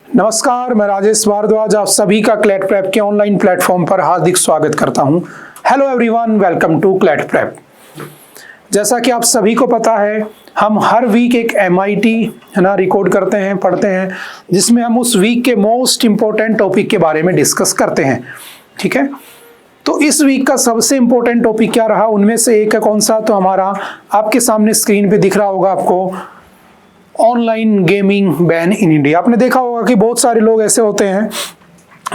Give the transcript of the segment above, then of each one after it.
नमस्कार, मैं राजेश भारद्वाज आप सभी का क्लैट प्रेप के ऑनलाइन प्लेटफॉर्म पर हार्दिक स्वागत करता हूं। Hello everyone, welcome to CLAT prep. जैसा कि आप सभी को पता है, हम हर वीक एक MIT रिकॉर्ड करते हैं, पढ़ते हैं, जिसमें हम उस वीक के मोस्ट इंपॉर्टेंट टॉपिक के बारे में डिस्कस करते हैं। ठीक है, तो इस वीक का सबसे इंपॉर्टेंट टॉपिक क्या रहा, उनमें से एक है कौन सा, तो हमारा आपके सामने स्क्रीन पे दिख रहा होगा आपको, online gaming ban in India. आपने देखा होगा कि बहुत सारे लोग ऐसे होते हैं,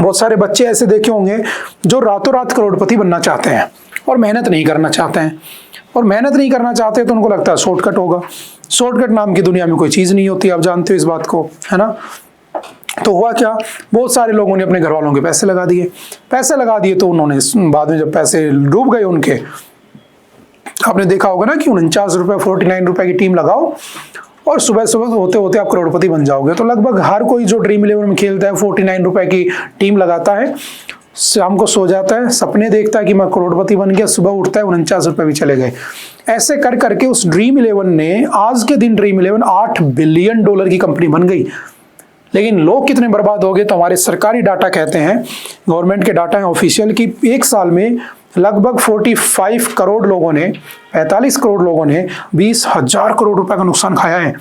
बहुत सारे बच्चे ऐसे देखे होंगे जो रातों रात करोड़पति बनना चाहते हैं और मेहनत नहीं करना चाहते हैं। और मेहनत नहीं करना चाहते तो उनको लगता है शॉर्टकट होगा। शॉर्टकट नाम की दुनिया में कोई चीज़ नहीं होती, आप जानते हो इस बात को, है ना। तो हुआ क्या, बहुत सारे लोगों ने अपने घर वालों के पैसे लगा दिए तो उन्होंने बाद में जब पैसे डूब गए उनके, आपने देखा होगा ना कि 49 रुपये 49 रुपये की टीम लगाओ और सुबह सुबह होते होते आप करोड़पति बन जाओगे। तो लगभग हर कोई जो ड्रीम 11 में खेलता है 49 रुपए की टीम लगाता है, शाम को सो जाता है, सपने देखता है कि मैं करोड़पति बन गया, सुबह उठता है 49 रुपए भी चले गए। ऐसे कर करके उस ड्रीम 11 ने, आज के दिन ड्रीम 11 $8 बिलियन की कंपनी बन गई। लेकिन लोग कितने बर्बाद हो गए, तो हमारे सरकारी डाटा कहते हैं, गवर्नमेंट के डाटा है ऑफिशियल, की एक साल में लगभग 45 करोड़ लोगों ने, 45 करोड़ लोगों ने 20,000 करोड़ रुपए का नुकसान खाया है।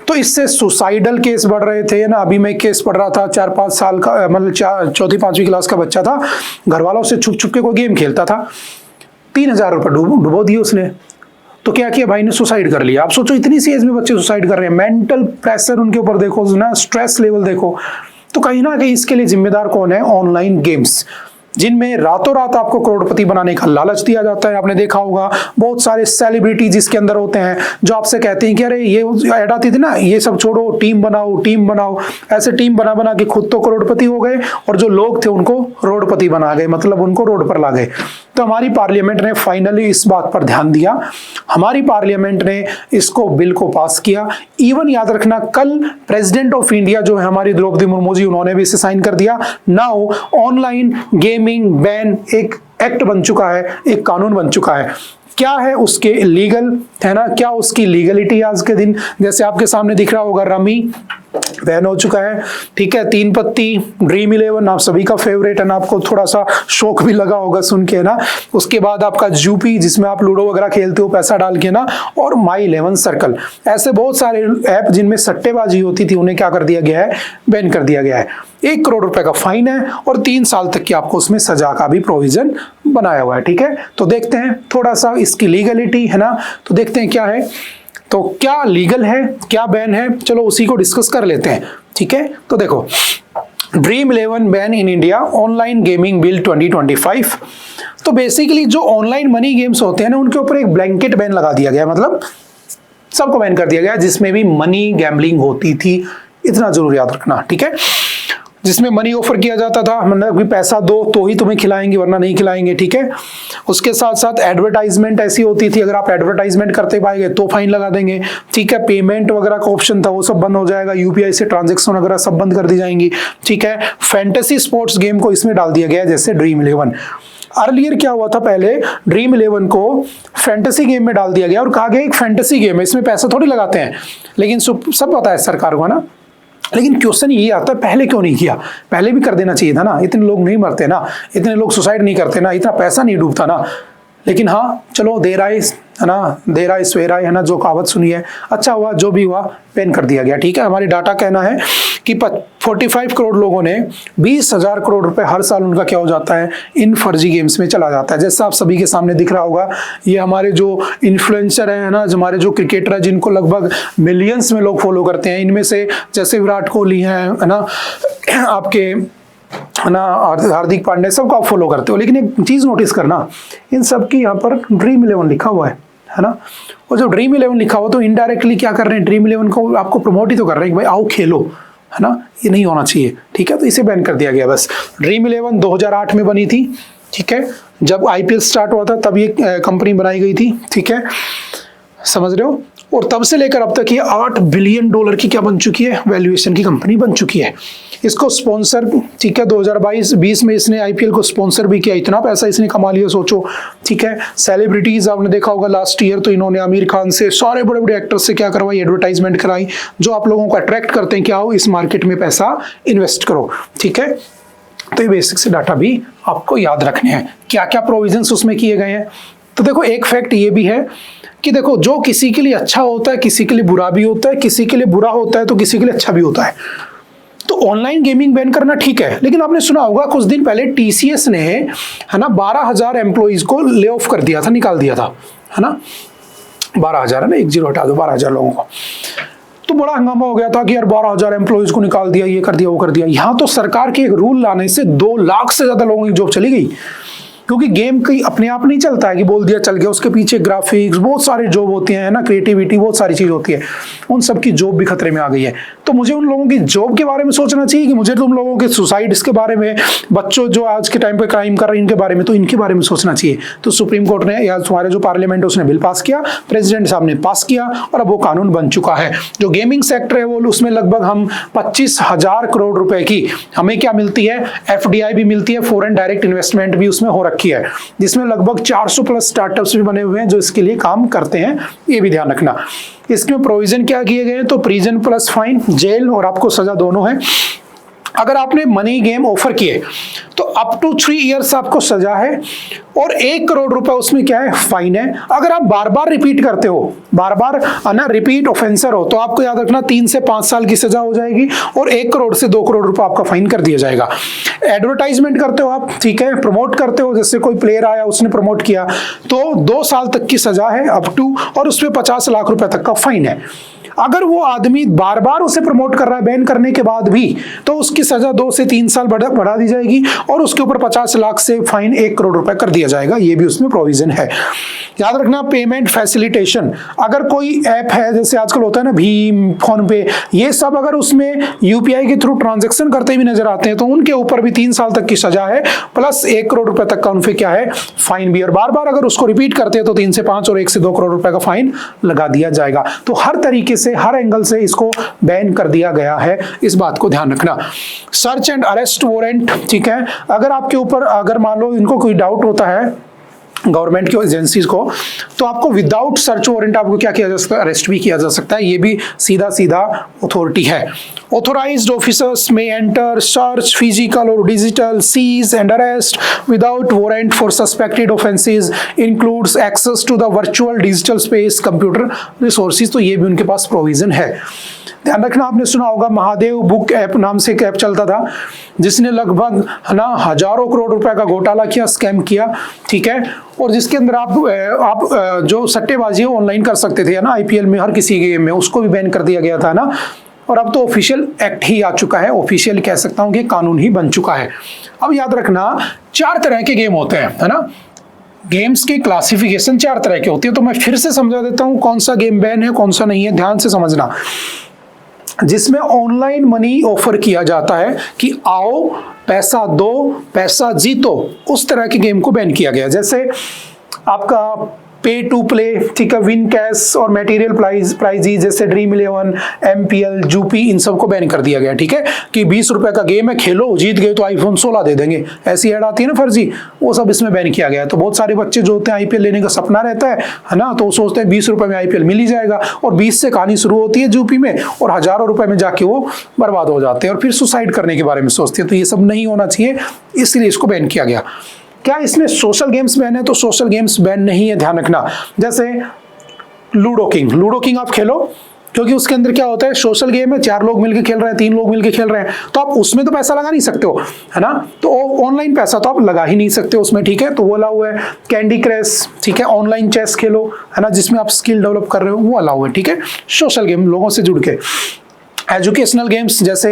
तो इससे सुसाइडल केस बढ़ रहे थे ना। अभी मैं केस पढ़ रहा था, 4-5 साल का, मतलब 4th-5वीं क्लास का बच्चा था, घर वालों से छुप छुप के कोई गेम खेलता था, 3,000 रुपए डुबो दिए उसने। तो क्या किया भाई ने, सुसाइड कर लिया। आप सोचो इतनी सी एज में बच्चे सुसाइड कर रहे हैं, मेंटल प्रेशर उनके ऊपर देखो ना, स्ट्रेस लेवल देखो। तो कहीं ना कहीं इसके लिए जिम्मेदार कौन है, ऑनलाइन गेम्स, जिनमें रातों रात आपको करोड़पति बनाने का लालच दिया जाता है। आपने देखा होगा बहुत सारे सेलिब्रिटी जिसके अंदर होते हैं, जो आपसे कहते हैं कि अरे ये ऐड आती थी ना, ये सब छोड़ो, टीम बनाओ। ऐसे टीम बना बना के खुद तो करोड़पति हो गए और जो लोग थे उनको रोडपति बना गए, मतलब उनको रोड पर ला गए। तो हमारी पार्लियामेंट ने फाइनली इस बात पर ध्यान दिया, हमारी पार्लियामेंट ने इसको बिल को पास किया। इवन याद रखना, कल प्रेसिडेंट ऑफ इंडिया जो है हमारी द्रौपदी मुर्मू जी, उन्होंने भी इसे साइन कर दिया। नाउ ऑनलाइन गेमिंग बैन एक एक्ट बन चुका है, एक कानून बन चुका है। क्या है उसके लीगल, है ना, क्या उसकी लीगलिटी आज के दिन, जैसे आपके सामने दिख रहा होगा, रमी बैन हो चुका है। ठीक है, 3 पत्ती, ड्रीम 11 आप सभी का फेवरेट है ना, आपको थोड़ा सा शौक भी लगा होगा सुन के ना। उसके बाद आपका जूपी, जिसमें आप लूडो वगैरह खेलते हो पैसा डाल के ना, और माई 11 सर्कल, ऐसे बहुत सारे ऐप जिनमें सट्टेबाजी होती थी, उन्हें क्या कर दिया गया है, बैन कर दिया गया है। 1 करोड़ रुपए का फाइन है और 3 साल तक की आपको उसमें सजा का भी प्रोविजन बनाया हुआ है। ठीक है, तो देखते हैं थोड़ा सा इसकी लीगलिटी, है ना, तो देखते हैं क्या है, तो क्या लीगल है, क्या बैन है, चलो उसी को डिस्कस कर लेते हैं। ठीक है, तो देखो, dream 11 ban in India, online gaming bill 2025। तो बेसिकली जो ऑनलाइन मनी गेम्स होते हैं ना, उनके ऊपर एक ब्लैंकेट बैन लगा दिया गया, मतलब सबको बैन कर दिया गया जिसमें भी मनी गैम्बलिंग होती थी, इतना जरूर याद रखना। ठीक है, जिसमें मनी ऑफर किया जाता था, मतलब कि पैसा दो तो ही तुम्हें खिलाएंगे वरना नहीं खिलाएंगे। ठीक है, उसके साथ साथ एडवर्टाइजमेंट ऐसी होती थी, अगर आप एडवर्टाइजमेंट करते पाएंगे तो फाइन लगा देंगे। ठीक है, पेमेंट वगैरह का ऑप्शन था, वो सब बंद हो जाएगा, UPI से ट्रांजेक्शन वगैरह सब बंद कर दी जाएंगी। ठीक है, फैंटेसी स्पोर्ट्स गेम को इसमें डाल दिया गया, जैसे ड्रीम 11। अर्लियर क्या हुआ था, पहले ड्रीम 11 को फैंटेसी गेम में डाल दिया गया और कहा गया एक फैंटेसी गेम है, इसमें पैसा थोड़ी लगाते हैं, लेकिन सब पता है सरकार को ना। लेकिन क्वेश्चन ये आता है, पहले क्यों नहीं किया, पहले भी कर देना चाहिए था ना, इतने लोग नहीं मरते ना, इतने लोग सुसाइड नहीं करते ना, इतना पैसा नहीं डूबता ना। लेकिन हाँ चलो, देर आए है ना, देर आए सवेर आए, है ना, जो कहावत सुनी है, अच्छा हुआ जो भी हुआ, बैन कर दिया गया। ठीक है, हमारी डाटा कहना है कि 45 करोड़ लोगों ने 20,000 करोड़ रुपए हर साल उनका क्या हो जाता है, इन फर्जी गेम्स में चला जाता है। जैसा आप सभी के सामने दिख रहा होगा, ये हमारे जो इन्फ्लुएंसर है ना, हमारे जो क्रिकेटर है, जिनको लगभग मिलियंस में लोग फॉलो करते हैं, इनमें से जैसे विराट कोहली है ना, आपके है ना, हार्दिक पांड्या, सबको आप फॉलो करते हो। लेकिन एक चीज नोटिस करना, इन सब की यहाँ पर ड्रीम 11 लिखा हुआ है ना। और जब ड्रीम 11 लिखा हुआ तो इनडायरेक्टली क्या कर रहे हैं, ड्रीम 11 को आपको प्रमोट ही तो कर रहे हैं कि भाई आओ खेलो, है ना, ये नहीं होना चाहिए। ठीक है, तो इसे बैन कर दिया गया बस। ड्रीम 11 2008 में बनी थी। ठीक है, जब IPL स्टार्ट हुआ था तब ये कंपनी बनाई गई थी। ठीक है, समझ रहे हो। और तब से लेकर अब तक ये $8 बिलियन की क्या बन चुकी है, वैल्यूएशन की कंपनी बन चुकी है। इसको स्पॉन्सर, ठीक है, 2022-20 में इसने आईपीएल को स्पॉन्सर भी किया, इतना पैसा इसने कमा लिया सोचो, ठीक है। सेलिब्रिटीज आपने देखा होगा लास्ट ईयर तो इन्होंने आमिर खान से, सारे बड़े बड़े एक्टर्स से क्या करवाई, एडवर्टाइजमेंट कराई, जो आप लोगों को अट्रैक्ट करते हैं कि आओ इस मार्केट में पैसा इन्वेस्ट करो, ठीक है। तो ये बेसिक से डाटा भी आपको याद रखने हैं, क्या क्या प्रोविजंस उसमें किए गए हैं। तो देखो एक फैक्ट ये भी है कि देखो जो किसी के लिए अच्छा होता है किसी के लिए बुरा भी होता है, किसी के लिए बुरा होता है तो किसी के लिए अच्छा भी होता है। तो ऑनलाइन गेमिंग बैन करना ठीक है, लेकिन आपने सुना होगा कुछ दिन पहले टीसीएस ने, है ना, 12,000 एम्प्लॉइज को ले ऑफ कर दिया था, निकाल दिया था, है ना, 12,000 है ना, 10 हटा दो, 12,000 लोगों को। तो बड़ा हंगामा हो गया था कि यार 12,000 एम्प्लॉइज को निकाल दिया, ये कर दिया, वो कर दिया। यहां तो सरकार के एक रूल लाने से 2 लाख से ज्यादा लोगों की जॉब चली गई, क्योंकि गेम कहीं अपने आप नहीं चलता है कि बोल दिया चल गया, उसके पीछे ग्राफिक्स बहुत सारी जॉब होती हैं, ना, क्रिएटिविटी बहुत सारी चीज होती है, उन सब की जॉब भी खतरे में आ गई है। तो मुझे उन लोगों की जॉब के बारे में सोचना चाहिए कि मुझे तुम लोगों के सुसाइड्स के बारे में, बच्चों जो आज के टाइम पे क्राइम कर रहे हैं इनके बारे में, तो इनके बारे में सोचना चाहिए। तो सुप्रीम कोर्ट ने या तुम्हारे जो पार्लियामेंट है उसने बिल पास किया, प्रेसिडेंट साहब ने पास किया और अब वो कानून बन चुका है। जो गेमिंग सेक्टर है वो उसमें लगभग हम 25,000 करोड़ रुपए की हमें क्या मिलती है, एफडीआई भी मिलती है, फॉरेन डायरेक्ट इन्वेस्टमेंट भी उसमें हो रखी है, जिसमें लगभग 400 प्लस स्टार्टअप्स भी बने हुए हैं जो इसके लिए काम करते हैं, ये भी ध्यान रखना। इसमें प्रोविजन क्या किए गए हैं, तो प्रिजन प्लस फाइन, जेल और आपको सजा दोनों है। अगर आपने मनी गेम ऑफर किए तो अप टू 3 इयर्स आपको सजा है और 1 करोड़ रुपए उसमें क्या है, फाइन है। अगर आप बार बार रिपीट करते हो, बार बार ना रिपीट ऑफेंसर हो, तो आपको याद रखना 3 से 5 साल की सजा हो जाएगी और 1 करोड़ से 2 करोड़ रुपए आपका फाइन कर दिया जाएगा। एडवर्टाइजमेंट करते हो आप, ठीक है, प्रमोट करते हो, जैसे कोई प्लेयर आया उसने प्रमोट किया तो 2 साल तक की सजा है अप टू, और उसमें 50 लाख रुपए तक का फाइन है। अगर वो आदमी बार बार उसे प्रमोट कर रहा है बैन करने के बाद भी, तो उसकी सजा 2 से 3 साल बढ़ा दी जाएगी और उसके ऊपर 50 लाख से फाइन 1 करोड़ रुपए कर दिया जाएगा। ये भी उसमें प्रोविजन है। याद रखना पेमेंट फैसिलिटेशन, अगर कोई ऐप है जैसे आजकल होता है ना भीम, फोन पे, ये सब अगर उसमें यूपीआई के थ्रू ट्रांजैक्शन करते भी नजर आते हैं तो उनके ऊपर भी 3 साल तक की सजा है प्लस 1 करोड़ रुपए तक का उन पे क्या है, फाइन भी। और बार बार अगर उसको रिपीट करते हैं तो 3 से 5 और 1 से 2 करोड़ रुपए का फाइन लगा दिया जाएगा। तो हर तरीके से, हर एंगल से इसको बैन कर दिया गया है, इस बात को ध्यान रखना। सर्च एंड अरेस्ट वारंट, ठीक है, अगर आपके ऊपर, अगर मान लो इनको कोई डाउट होता है गवर्नमेंट की एजेंसीज को, तो आपको विदाउट सर्च वारंट आपको क्या किया जा सकता है, अरेस्ट भी किया जा सकता है। ये भी सीधा सीधा अथॉरिटी है। ऑथोराइज्ड ऑफिसर्स में एंटर, सर्च, फिजिकल और digital, seize and arrest without warrant for suspected offences, includes access to the virtual digital space, computer resources. तो ये भी उनके पास प्रोविजन है। ध्यान रखना, आपने सुना होगा महादेव बुक ऐप नाम से एक ऐप चलता था जिसने लगभग, है ना, हजारों करोड़ रुपए का घोटाला किया, स्कैम किया, ठीक है, और जिसके अंदर आप जो सट्टेबाजी ऑनलाइन कर सकते थे, है ना, आईपीएल में, हर किसी गेम में, उसको भी बैन कर दिया गया था ना। और अब तो ऑफिशियल एक्ट ही आ चुका है, ऑफिशियल कह सकता हूं कि कानून ही बन चुका है। अब याद रखना 4 तरह के गेम होते हैं, है ना, गेम्स की क्लासिफिकेशन 4 तरह की होती है। तो मैं फिर से समझा देता हूं कौन सा गेम बैन है कौन सा नहीं है, ध्यान से समझना। जिसमें ऑनलाइन मनी ऑफर किया जाता है कि आओ पैसा दो पैसा जीतो, उस तरह के गेम को बैन किया गया। जैसे आपका पे टू प्ले, ठीक है, विन कैश और मटेरियल प्राइजेज जैसे ड्रीम 11, एमपीएल, जूपी, इन सबको बैन कर दिया गया, ठीक है, कि 20 रुपए का गेम है, खेलो, जीत गए तो आईफोन 16 दे देंगे, ऐसी ऐड आती है ना फर्जी, वो सब इसमें बैन किया गया। तो बहुत सारे बच्चे जो होते हैं आईपीएल लेने का सपना रहता है ना, तो सोचते हैं 20 रुपए में आईपीएल मिल ही जाएगा, और 20 से कहानी शुरू होती है जूपी में, और हजारों रुपए में जाके वो बर्बाद हो जाते हैं और फिर सुसाइड करने के बारे में सोचते हैं। तो ये सब नहीं होना चाहिए, इसलिए इसको बैन किया गया। क्या इसमें सोशल गेम्स बैन है? तो सोशल गेम्स बैन नहीं है, ध्यान रखना। जैसे लूडो किंग आप खेलो, क्योंकि उसके अंदर क्या होता है, सोशल गेम है, 4 लोग मिलकर खेल रहे हैं, 3 लोग मिलकर खेल रहे हैं, तो आप उसमें तो पैसा लगा नहीं सकते हो, है ना, तो ऑनलाइन पैसा तो आप लगा ही नहीं सकते उसमें, ठीक है, तो वो अलाउ है। कैंडी क्रश, ठीक है, ऑनलाइन चेस खेलो, है ना, जिसमें आप स्किल डेवलप कर रहे हो, वो अलाउ है, ठीक है, सोशल गेम लोगों से जुड़ के। एजुकेशनल गेम्स जैसे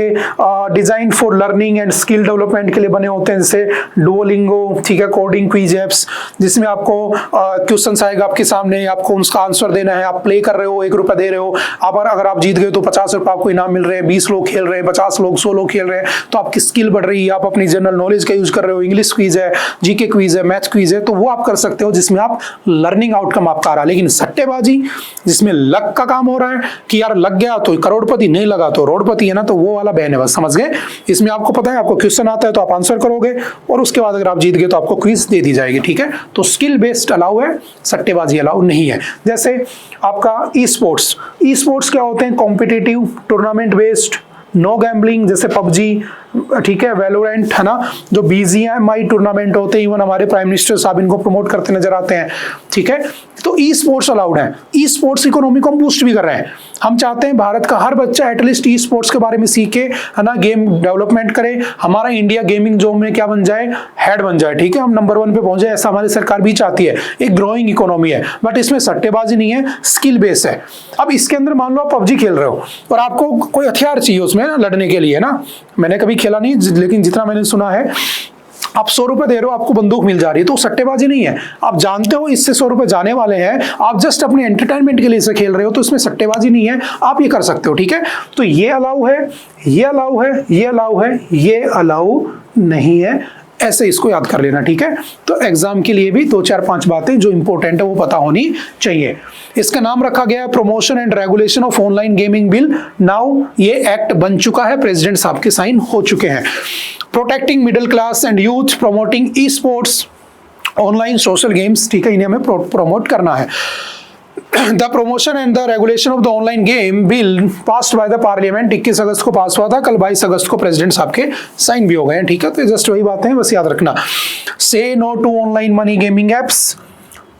design for learning and skill development के लिए बने होते हैं, जैसे डुओलिंगो, ठीक है, कोडिंग क्विज एप्स, जिसमें आपको क्वेश्चंस आएगा आपके सामने, आपको उसका आंसर देना है, आप प्ले कर रहे हो, 1 रुपया दे रहे हो, अगर आप जीत गए तो 50 रुपये आपको इनाम मिल रहे हैं, 20 लोग खेल रहे हैं, 50 लोग, 100 लोग खेल रहे हैं, तो आपकी स्किल बढ़ रही है, आप अपनी जनरल नॉलेज का यूज कर रहे हो, इंग्लिश क्विज है, जीके क्विज है, मैथ क्विज है, तो वो आप कर सकते हो जिसमें आप लर्निंग आउटकम आपका आ रहा है। लेकिन सट्टेबाजी जिसमें लक का काम हो रहा है कि यार लग गया तो करोड़पति, नहीं लगा तो रोडपति है ना, तो वो वाला बैन है, बस समझ गए। इसमें आपको पता है, आपको क्वेश्चन आता है तो आप आंसर करोगे और उसके बाद अगर आप जीत गए तो आपको क्विज दे दी जाएगी, ठीक है। तो स्किल बेस्ड अलाउ है, सट्टेबाजी अलाउ नहीं है। जैसे आपका ई स्पोर्ट्स क्या होते हैं? Competitive tournament based, no gambling, जैसे पबजी, ठीक है, वैलोरेंट, है ना, जो BGMI टूर्नामेंट होते हैं, इवन हमारे प्राइम मिनिस्टर साहब इनको प्रमोट करते नजर आते हैं, ठीक है। तो ई स्पोर्ट्स अलाउड है। ई स्पोर्ट्स इकोनॉमी को हम बूस्ट भी कर रहे हैं। हम चाहते हैं भारत का हर बच्चा एटलीस्ट ई स्पोर्ट्स के बारे में सीखे, है ना, गेम डेवलपमेंट करे, हमारा इंडिया गेमिंग जोन में क्या बन जाए, हेड बन जाए, ठीक है, हम नंबर 1 पे पहुंचे, ऐसा हमारी सरकार भी चाहती है। एक ग्रोइंग इकोनॉमी है, बट इसमें सट्टेबाजी नहीं है, स्किल बेस है। अब इसके अंदर मान लो आप पबजी खेल रहे हो और आपको कोई हथियार चाहिए उसमें ना लड़ने के लिए ना, मैंने कभी खेला नहीं लेकिन जितना मैंने सुना है, आप 100 रुपए दे रहे हो, आपको बंदूक मिल जा रही है, तो सट्टेबाजी नहीं है। आप जानते हो इससे 100 रुपए जाने वाले हैं, आप जस्ट अपने एंटरटेनमेंट के लिए इसे खेल रहे हो, तो इसमें सट्टेबाजी नहीं है, आप ये कर सकते हो, ठीक है। तो ये अलाउ है, ये अलाउ है, ये अलाउ है, ये अलाउ नहीं है, ऐसे इसको याद कर लेना, ठीक है। तो एग्जाम के लिए भी 2-4-5 बातें जो इंपॉर्टेंट है वो पता होनी चाहिए। इसका नाम रखा गया है promotion and regulation of online gaming bill. Now ये एक्ट बन चुका है, प्रेसिडेंट साहब के साइन हो चुके हैं। Protecting middle class and youth, promoting e sports, online social games, ठीक है, इन्हें हमें प्रमोट करना है। The promotion and the regulation of the online game bill passed by the parliament 21 अगस्त को पास हुआ था, कल 22 अगस्त को प्रेसिडेंट साहब के साइन भी हो गए हैं, ठीक है। तो जस्ट वही बातें हैं, बस याद रखना। Say no to online money gaming apps,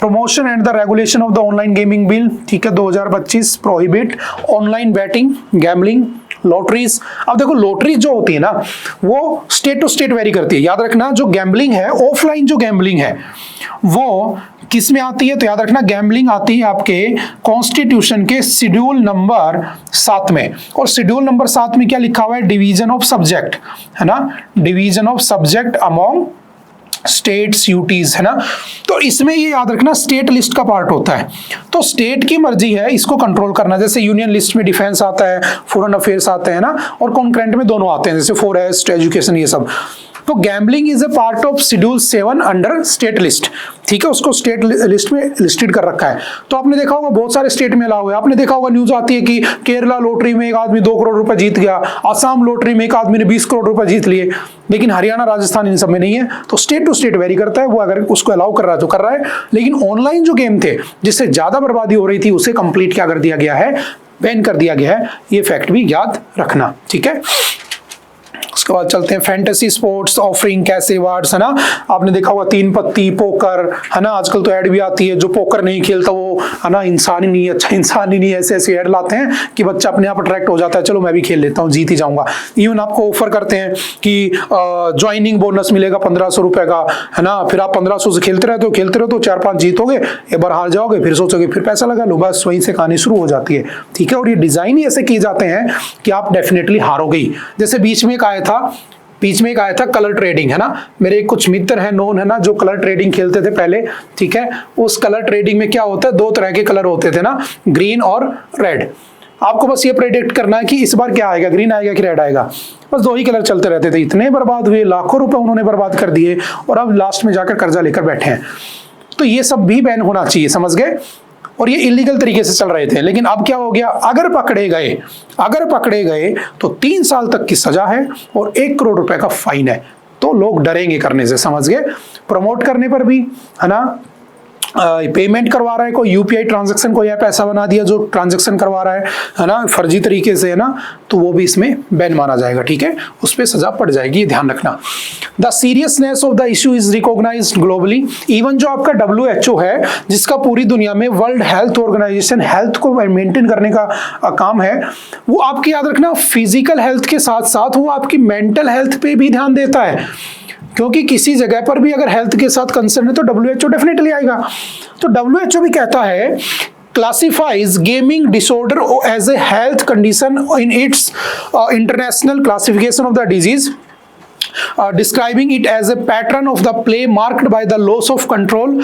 promotion and the regulation of the online gaming bill, ठीक है, 2025, prohibit online betting, gambling, lotteries. अब देखो लॉटरी जो होती है ना वो स्टेट टू स्टेट वेरी करती है, याद रखना। जो गैम्बलिंग है, ऑफलाइन जो गैम्बलिंग है वो किस में आती है, तो याद रखना गैम्बलिंग आती है आपके कॉन्स्टिट्यूशन के शेड्यूल नंबर 7 में। और शेड्यूल नंबर 7 में क्या लिखा हुआ है? डिवीजन ऑफ सब्जेक्ट, है ना, division of subject among states UTs, है ना। तो इसमें ये याद रखना स्टेट लिस्ट का पार्ट होता है, तो स्टेट की मर्जी है इसको कंट्रोल करना। जैसे यूनियन लिस्ट में डिफेंस आता है, फॉरेन अफेयर्स आते हैं ना, और कॉन्करेंट में दोनों आते हैं, जैसे फॉरेस्ट, एजुकेशन, ये सब। तो gambling is a part of schedule 7 under state list, ठीक है, उसको स्टेट लिस्ट में लिस्टेड कर रखा है। तो आपने देखा होगा बहुत सारे स्टेट में अलाउ है। आपने देखा होगा न्यूज आती है कि केरला लॉटरी में एक आदमी 2 करोड़ रुपए जीत गया, आसाम लॉटरी में एक आदमी ने 20 करोड़ रुपए जीत लिए, लेकिन हरियाणा, राजस्थान इन सब में नहीं है। तो स्टेट टू स्टेट वेरी करता है, वो अगर उसको अलाउ कर रहा है तो कर रहा है। लेकिन ऑनलाइन जो गेम थे जिससे ज्यादा बर्बादी हो रही थी उसे कंप्लीट क्या कर दिया गया है, बैन कर दिया गया है। ये फैक्ट भी याद रखना, ठीक है। उसके बाद चलते हैं fantasy sports offering cash rewards, है ना। आपने देखा होगा 3 पत्ती, पोकर, है ना, आजकल तो ऐड भी आती है, जो पोकर नहीं खेलता वो, है ना, इंसान ही नहीं है, अच्छा इंसान ही नहीं है, ऐसे ऐसे ऐड लाते हैं कि बच्चा अपने आप अट्रैक्ट हो जाता है, चलो मैं भी खेल लेता हूँ, जीत ही जाऊंगा। इवन आपको ऑफर करते हैं कि ज्वाइनिंग बोनस मिलेगा 1500 रुपए का, है ना, फिर आप 1500 से खेलते रहते हो तो 4-5 जीतोगे, एक बार हार जाओगे, फिर सोचोगे फिर पैसा लगा लो, बस वहीं से कहानी शुरू हो जाती है, ठीक है। और ये डिजाइन ही ऐसे किए जाते हैं कि आप डेफिनेटली हारोगे ही। जैसे बीच में एक आया था कलर ट्रेडिंग, है ना। मेरे कुछ मित्र हैं, नोन है ना, जो कलर ट्रेडिंग खेलते थे पहले, ठीक है। उस कलर ट्रेडिंग में क्या होता है, 2 तरह के कलर होते थे ना, ग्रीन और रेड। आपको बस ये प्रेडिक्ट करना है कि इस बार क्या आएगा, ग्रीन आएगा कि रेड आएगा, बस 2 ही कलर चलते रहते थे। इतने बर्बाद हुए, लाखों रुपए उन्होंने बर्बाद कर दिए, और अब लास्ट में जाकर कर्जा लेकर बैठे हैं। तो ये सब भी बैन होना चाहिए, समझ गए। और ये इलीगल तरीके से चल रहे थे, लेकिन अब क्या हो गया, अगर पकड़े गए तो 3 साल तक की सजा है और 1 करोड़ रुपए का फाइन है। तो लोग डरेंगे करने से, समझ गए। प्रमोट करने पर भी, है ना, पेमेंट करवा रहा है कोई, यूपीआई ट्रांजैक्शन को यह पैसा बना दिया जो ट्रांजैक्शन करवा रहा है ना, फर्जी तरीके से, है ना, तो वो भी इसमें बैन माना जाएगा, ठीक है, उस पर सजा पड़ जाएगी, ध्यान रखना। The seriousness of the issue is recognized globally. Even जो आपका WHO है, जिसका पूरी दुनिया में वर्ल्ड हेल्थ ऑर्गेनाइजेशन हेल्थ को मेंटेन करने का काम है, वो आपकी याद रखना फिजिकल हेल्थ के साथ साथ वो आपकी मेंटल हेल्थ पे भी ध्यान देता है। क्योंकि किसी जगह पर भी अगर हेल्थ के साथ कंसर्न है तो WHO डेफिनेटली आएगा। तो WHO भी कहता है classifies gaming disorder as a health condition in its international classification of the disease, describing it as a pattern of the play marked by the loss of control,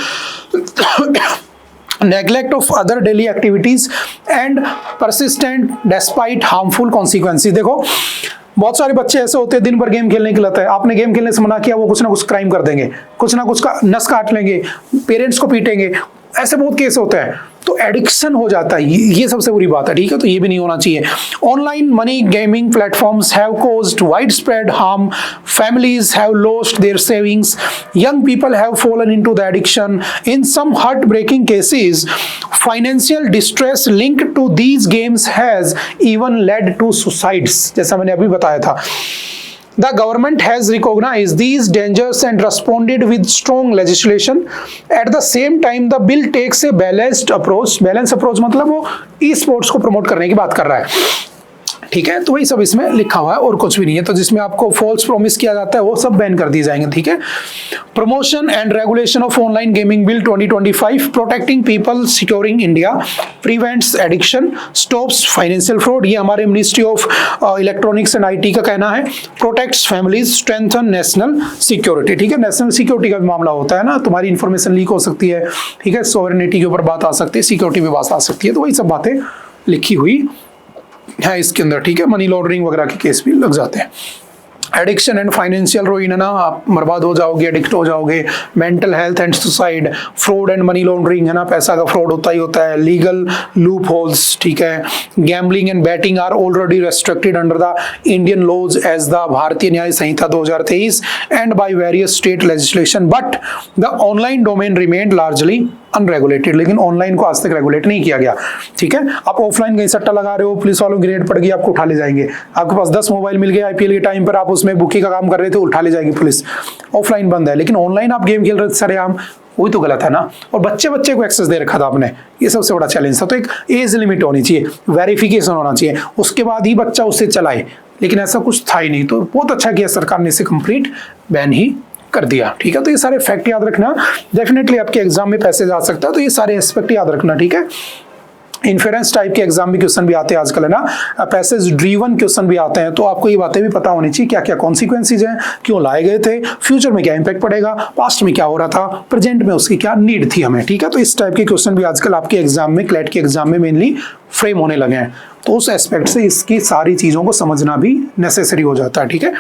neglect of other daily activities and persistent despite harmful consequences। देखो बहुत सारे बच्चे ऐसे होते हैं दिन भर game खेलने के लिए, आपने गेम खेलने से मना किया, वो कुछ ना कुछ क्राइम कर देंगे, कुछ ना कुछ का नस काट लेंगे, पेरेंट्स को पीटेंगे, ऐसे बहुत केस होते हैं। तो एडिक्शन हो जाता है, ये सबसे बुरी बात है, ठीक है। तो ये भी नहीं होना चाहिए। Online money gaming platforms have caused wide spread harm, families have lost their savings, young people have fallen into the addiction, in some heart breaking cases financial distress linked to these games has even led to suicides, जैसा मैंने अभी बताया था। The government has recognized these dangers and responded with strong legislation. At the same time, the bill takes a balanced approach. Balanced approach मतलब वो e-sports को promote करने की बात कर रहा है, ठीक है। तो वही सब इसमें लिखा हुआ है और कुछ भी नहीं है। तो जिसमें आपको फॉल्स प्रॉमिस किया जाता है वो सब बैन कर दिए जाएंगे, ठीक है। Promotion and regulation of online gaming bill 2025, protecting people, securing India, prevents addiction, stops financial fraud, ये हमारे ministry of electronics and IT का कहना है। Protects families, strengthen national security, ठीक है। नेशनल सिक्योरिटी का भी मामला होता है ना, तुम्हारी इंफॉर्मेशन लीक हो सकती है, ठीक है, सॉवरेनिटी के ऊपर बात आ सकती है, सिक्योरिटी पे बात आ सकती है। तो वही सब बातें लिखी हुई है इसके अंदर, ठीक है। मनी लॉन्ड्रिंग वगैरह के केस भी लग जाते हैं। एडिक्शन एंड फाइनेंशियल रूइन है ना, आप बर्बाद हो जाओगे, एडिक्ट हो जाओगे। Mental health and suicide, fraud and money laundering है ना, पैसा का फ्रॉड होता ही होता है। लीगल लूप होल्स, ठीक है। Gambling and betting are already restricted under the Indian laws as the Bharatiya Nyaya Sanhita 2023 and by various state legislation, but the online domain remained largely unregulated. लेकिन ऑनलाइन को आज तक रेगुलेट नहीं किया गया, ठीक है। आप ऑफलाइन कहीं सट्टा लगा रहे हो, पुलिस वालों की रेड पड़ गई, आपको उठा ले जाएंगे। आपके पास 10 मोबाइल मिल गए आईपीएल के टाइम पर, आप उसमें बुकी का काम कर रहे थे, उठा ले जाएगी पुलिस। ऑफलाइन बंद है, लेकिन ऑनलाइन आप गेम खेल रहे थे सरेआम, वही तो गलत है ना। और बच्चे को एक्सेस दे रखा था आपने, ये सबसे बड़ा चैलेंज था। तो एक एज लिमिट होनी चाहिए, वेरिफिकेशन होना चाहिए, उसके बाद ही बच्चा उससे चलाए, लेकिन ऐसा कुछ था ही नहीं। तो बहुत अच्छा किया सरकार ने इसे कंप्लीट बैन ही कर दिया, ठीक है। तो ये सारे फैक्ट याद रखना, डेफिनेटली आपके एग्जाम में पैसे जा सकता है, तो ये सारे एस्पेक्ट याद रखना, ठीक है। इन्फेरेंस टाइप के एग्जाम में क्वेश्चन भी आते हैं आजकल, है ना, पैसेज ड्रीवन क्वेश्चन भी आते हैं। तो आपको ये बातें भी पता होनी चाहिए, क्या क्या कॉन्सिक्वेंसेज हैं, क्यों लाए गए थे, फ्यूचर में क्या इंपैक्ट पड़ेगा, पास्ट में क्या हो रहा था, प्रेजेंट में उसकी क्या नीड थी हमें, ठीक है। तो इस टाइप के क्वेश्चन भी आजकल आपके एग्जाम में, क्लैट के एग्जाम में मेनली फ्रेम होने लगे हैं। तो उस एस्पेक्ट से इसकी सारी चीजों को समझना भी नेसेसरी हो जाता है, ठीक है।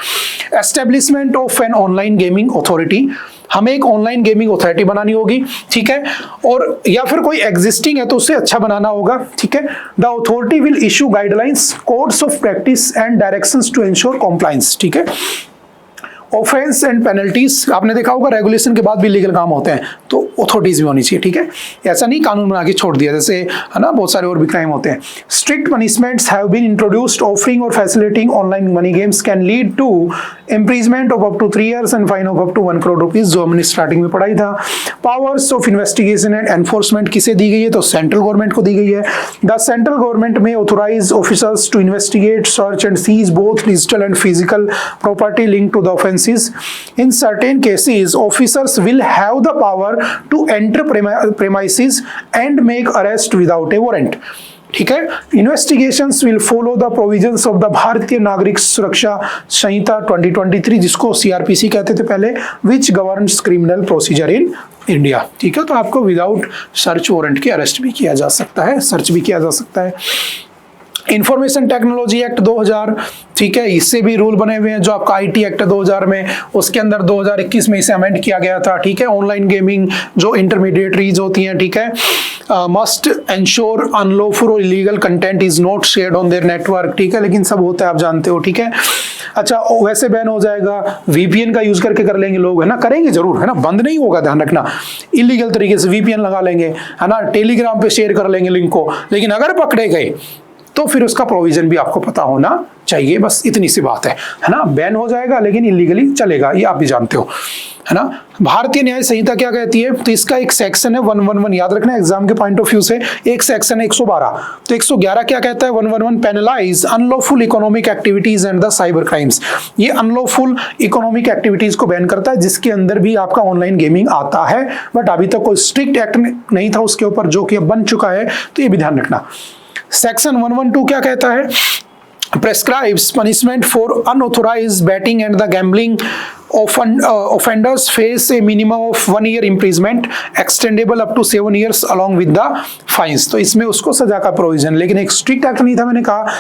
Establishment of an online gaming authority, हमें एक ऑनलाइन गेमिंग अथॉरिटी बनानी होगी, ठीक है। और या फिर कोई एग्जिस्टिंग है तो उससे अच्छा बनाना होगा, ठीक है। The authority will issue guidelines, codes of practice and directions to ensure compliance, ठीक है। ऑफेंस एंड पेनल्टीज, आपने देखा होगा रेगुलेशन के बाद भी लीगल काम होते हैं, तो अथॉरिटीज भी होनी चाहिए, ठीक है। ऐसा नहीं कानून बना के छोड़ दिया, जैसे है ना बहुत सारे और भी क्राइम होते हैं। Strict punishments have been introduced, offering और facilitating online money games can lead to imprisonment of up to 3 years and fine of up to 1 crore rupees, जो हमने स्टार्टिंग में पढ़ाई था। Powers of investigation and enforcement किसे दी गई है, तो सेंट्रल गवर्नमेंट को दी गई है। The central government may authorize officers to investigate, search and seize both digital and physical property linked to the offences. In certain cases, officers will have the power to enter premises and make arrest without a warrant, ठीक है। Investigations will follow the provisions of the भारतीय नागरिक सुरक्षा संहिता 2023, जिसको CrPC कहते थे पहले, which governs criminal procedure in India, ठीक है। तो आपको विदाउट सर्च वारंट के अरेस्ट भी किया जा सकता है, सर्च भी किया जा सकता है। इंफॉर्मेशन टेक्नोलॉजी एक्ट 2000, ठीक है, इससे भी रूल बने हुए हैं। जो आपका आईटी एक्ट 2000 में, उसके अंदर 2021 में इसे अमेंड किया गया था, ठीक है। ऑनलाइन गेमिंग जो इंटरमीडिएटरीज होती हैं, ठीक है, मस्ट एंश्योर अनलॉफुल और illegal content is not shared on their network, ठीक है। लेकिन सब होता है, आप जानते हो, ठीक है। अच्छा, वैसे बैन हो जाएगा, वीपीएन का यूज करके कर लेंगे लोग, है ना, करेंगे जरूर, है ना, बंद नहीं होगा, ध्यान रखना। इलीगल तरीके से वीपीएन लगा लेंगे, है ना, टेलीग्राम पे शेयर कर लेंगे लिंक को, लेकिन अगर पकड़े गए तो फिर उसका प्रोविजन भी आपको पता होना चाहिए, बस इतनी सी बात है ना। बैन हो जाएगा लेकिन इलीगली चलेगा, ये आप भी जानते हो। है ना। भारतीय न्याय संहिता क्या कहती है, तो इसका एक सेक्शन है 111, याद रखना एग्जाम के पॉइंट ऑफ व्यू से, एक सेक्शन है 112। तो 111 क्या कहता है, 111 penalise unlawful economic activities and the cyber crimes. ये अनलॉफुल इकोनॉमिक एक्टिविटीज को बैन करता है, जिसके अंदर भी आपका ऑनलाइन गेमिंग आता है, बट अभी तक कोई स्ट्रिक्ट एक्ट नहीं था उसके ऊपर, जो कि अब बन चुका है, तो ये भी ध्यान रखना। सेक्शन 112 क्या कहता है, prescribes punishment for unauthorized betting and the gambling. Offenders face a minimum of 1 year imprisonment extendable up to 7 years along with the fines। तो इसमें उसको सजा का प्रोविजन, लेकिन एक स्ट्रिक्ट एक्ट नहीं था, मैंने कहा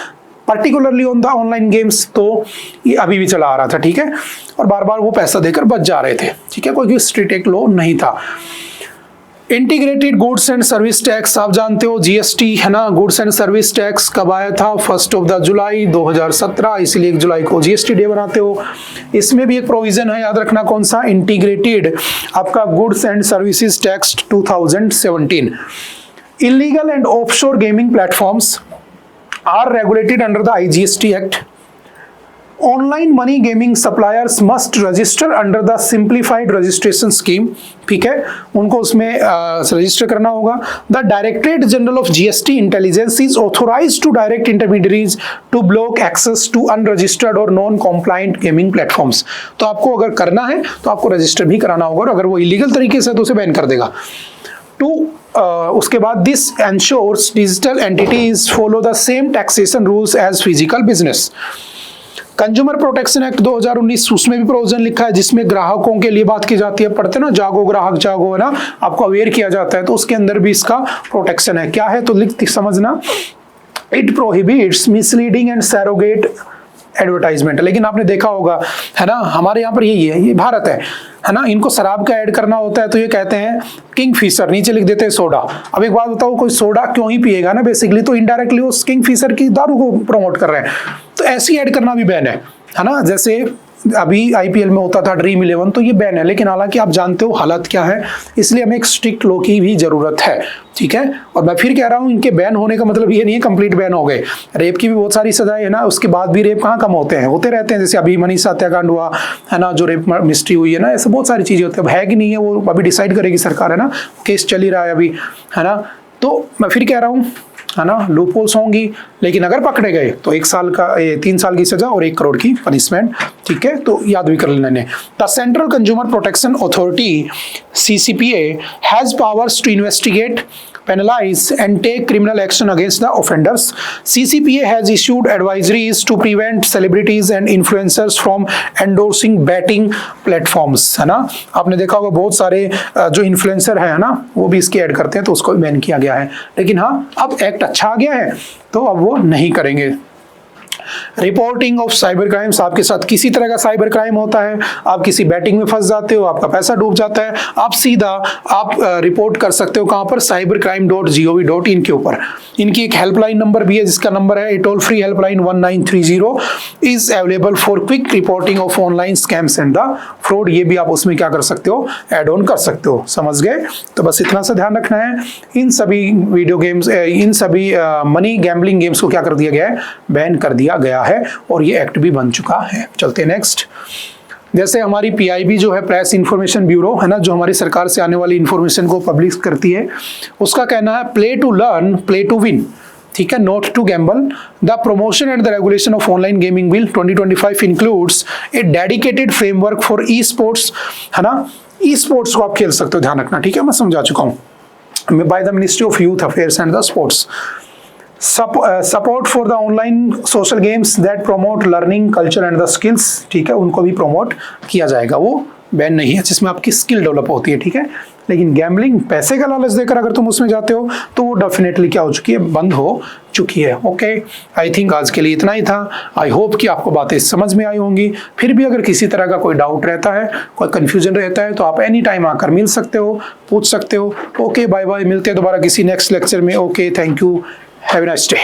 particularly on the online games, तो ये अभी भी चला आ रहा था, ठीक है, और बार बार वो पैसा देकर बच जा रहे थे, ठीक है, कोई स्ट्रिक्ट एक लॉ नहीं था। Integrated goods and service tax, आप जानते हो जीएसटी, है ना। गुड्स एंड सर्विस टैक्स कब आया था, 1 जुलाई 2017, इसलिए 1 जुलाई को जीएसटी डे बनाते हो। इसमें भी एक प्रोविजन है, याद रखना कौन सा, इंटीग्रेटेड आपका goods and services tax 2017। Illegal and offshore gaming platforms are regulated under the IGST act. Online money gaming suppliers must register under the simplified registration scheme, ठीक है, उनको उसमें रजिस्टर करना होगा। The directorate general of GST intelligence is authorized to direct intermediaries to block access to unregistered और non compliant gaming platforms. तो आपको अगर करना है तो आपको रजिस्टर भी कराना होगा, और अगर वो इलीगल तरीके से तो उसे बैन कर देगा। उसके बाद this ensures digital entities follow the same taxation rules as physical business. Consumer protection act 2019, उसमें भी प्रोविजन लिखा है, जिसमें ग्राहकों के लिए बात की जाती है, पढ़ते ना, जागो ग्राहक जागो, है ना, आपको अवेयर किया जाता है, तो उसके अंदर भी इसका प्रोटेक्शन है। क्या है तो लिख समझना, it prohibits misleading and surrogate advertisement. लेकिन आपने देखा होगा, है ना, हमारे यहाँ पर यही है, ये भारत है ना, इनको शराब का ऐड करना होता है तो ये कहते हैं किंगफिशर, नीचे लिख देते हैं सोडा। अब एक बात बताओ, कोई सोडा क्यों ही पिएगा ना, बेसिकली तो इनडायरेक्टली उस किंगफिशर की दारू को प्रमोट कर रहे हैं, तो ऐसी ऐड करना भी बैन है ना। जैसे अभी IPL में होता था ड्रीम 11, तो ये बैन है, लेकिन हालांकि आप जानते हो हालत क्या है, इसलिए हमें एक स्ट्रिक्ट लॉ की भी जरूरत है, ठीक है। और मैं फिर कह रहा हूँ, इनके बैन होने का मतलब ये नहीं है कंप्लीट बैन हो गए। रेप की भी बहुत सारी सजाएं है ना, उसके बाद भी रेप कहाँ कम होते हैं, होते रहते हैं, जैसे अभी मनीषा हत्याकांड हुआ है ना, जो रेप मिस्ट्री हुई है ना, ऐसे बहुत सारी चीजें होती है। अब है कि नहीं है वो अभी डिसाइड करेगी सरकार, है ना, केस चल ही रहा है अभी, है ना। तो मैं फिर कह रहा हूँ, है ना, लूप होल्स होंगी, लेकिन अगर पकड़े गए तो 1 साल का 3 साल की सजा और 1 करोड़ की पनिशमेंट, ठीक है, तो याद भी कर लेना। The central consumer protection authority CCPA has powers to investigate, penalize and take criminal action against the offenders. CCPA has issued advisories to prevent celebrities and influencers from endorsing betting platforms, है ना। आपने देखा होगा बहुत सारे जो influencer है ना, वो भी इसकी ऐड करते हैं, तो उसको भी बैन किया गया है। लेकिन हाँ, अब एक्ट अच्छा आ गया है, तो अब वो नहीं करेंगे। रिपोर्टिंग ऑफ साइबर क्राइम्स, आपके साथ किसी तरह का साइबर क्राइम होता है, आप किसी बैटिंग में फंस जाते हो, आपका पैसा डूब जाता है, आप सीधा रिपोर्ट कर सकते हो कहां पर, cybercrime.gov.in के ऊपर। इनकी एक हेल्पलाइन नंबर भी है, जिसका नंबर है toll free helpline 1930 is available for quick reporting of online scams and the fraud. ये भी आप उसमें क्या कर सकते हो, एड ऑन कर सकते हो, समझ गए। तो बस इतना सा ध्यान रखना है, इन सभी वीडियो गेम्स, इन सभी मनी गैम्बलिंग गेम्स को क्या कर दिया गया है, बैन कर दिया गया है, और ये एक्ट भी बन चुका है। चलते हैं नेक्स्ट। जैसे हमारी PIB जो है, प्रेस इंफॉर्मेशन ब्यूरो, है ना, जो हमारी सरकार से आने वाली इंफॉर्मेशन को पब्लिश करती है, उसका कहना है play to learn, play to win, ठीक है, not to gamble. The promotion and the regulation of online gaming bill 2025 includes a dedicated framework for esports, है ना। ई-स्पोर्ट्स को आप खेल सकते हो, ध्यान रखना, ठीक है, मैं समझा चुका हूँ, by the ministry of youth affairs and the sports. Support for the online social games that promote learning culture and the skills, ठीक है, उनको भी प्रमोट किया जाएगा। वो बैन नहीं है, जिसमें आपकी स्किल डेवलप होती है, ठीक है। लेकिन गैम्बलिंग, पैसे का लालच देकर अगर तुम उसमें जाते हो, तो वो डेफिनेटली क्या हो चुकी है, बंद हो चुकी है। ओके, आई थिंक आज के लिए इतना ही था। आई होप कि आपको बातें समझ में आई होंगी। फिर भी अगर किसी तरह का कोई डाउट रहता है, कोई कंफ्यूजन रहता है, तो आप एनी टाइम आकर मिल सकते हो, पूछ सकते हो। ओके, बाय बाय, मिलते हैं दोबारा किसी नेक्स्ट लेक्चर में। Okay, thank you, have a nice day.